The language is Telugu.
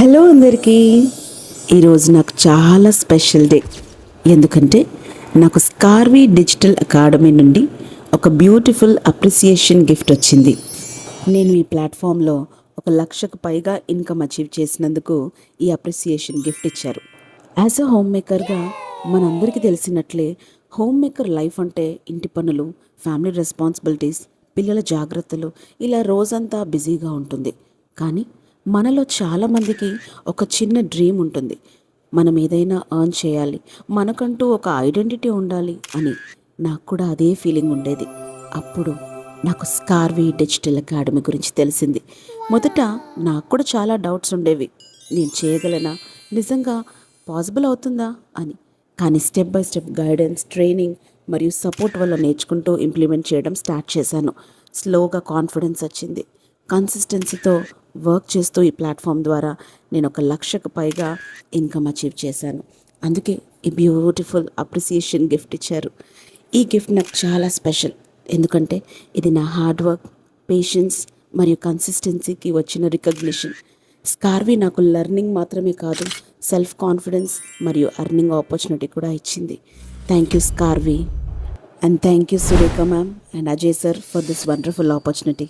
హలో అందరికీ. ఈరోజు నాకు చాలా స్పెషల్ డే. ఎందుకంటే నాకు స్కార్వీ డిజిటల్ అకాడమీ నుండి ఒక బ్యూటిఫుల్ అప్రిసియేషన్ గిఫ్ట్ వచ్చింది. నేను ఈ ప్లాట్ఫామ్లో 1,00,000కు పైగా ఇన్కమ్ అచీవ్ చేసినందుకు ఈ అప్రిసియేషన్ గిఫ్ట్ ఇచ్చారు. యాజ్ అ హోమ్ మేకర్గా మనందరికీ తెలిసినట్లే హోమ్ మేకర్ లైఫ్ అంటే ఇంటి పనులు, ఫ్యామిలీ రెస్పాన్సిబిలిటీస్, పిల్లల జాగ్రత్తలు, ఇలా రోజంతా బిజీగా ఉంటుంది. కానీ మనలో చాలామందికి ఒక చిన్న డ్రీమ్ ఉంటుంది. మనం ఏదైనా ఎర్న్ చేయాలి, మనకంటూ ఒక ఐడెంటిటీ ఉండాలి అని. నాకు కూడా అదే ఫీలింగ్ ఉండేది. అప్పుడు నాకు స్కార్వీ డిజిటల్ అకాడమీ గురించి తెలిసింది. మొదట నాకు కూడా చాలా డౌట్స్ ఉండేవి. నేను చేయగలనా, నిజంగా పాసిబుల్ అవుతుందా అని. కానీ step by step guidance, training మరియు సపోర్ట్ వల్ల నేర్చుకుంటూ ఇంప్లిమెంట్ చేయడం స్టార్ట్ చేశాను. స్లోగా కాన్ఫిడెన్స్ వచ్చింది. కన్సిస్టెన్సీతో వర్క్ చేస్తూ ఈ ప్లాట్ఫామ్ ద్వారా నేను 1,00,000కు పైగా ఇన్కమ్ అచీవ్ చేశాను. అందుకే ఈ బ్యూటిఫుల్ అప్రిసియేషన్ గిఫ్ట్ ఇచ్చారు. ఈ గిఫ్ట్ నాకు చాలా స్పెషల్. ఎందుకంటే ఇది నా హార్డ్ వర్క్, పేషెన్స్ మరియు కన్సిస్టెన్సీకి వచ్చిన రికగ్నిషన్. స్కార్వీ నాకు లెర్నింగ్ మాత్రమే కాదు, సెల్ఫ్ కాన్ఫిడెన్స్ మరియు ఎర్నింగ్ ఆపర్చునిటీ కూడా ఇచ్చింది. Thank you Skarvi, and thank you Surekha ma'am and Ajay sir for this wonderful opportunity.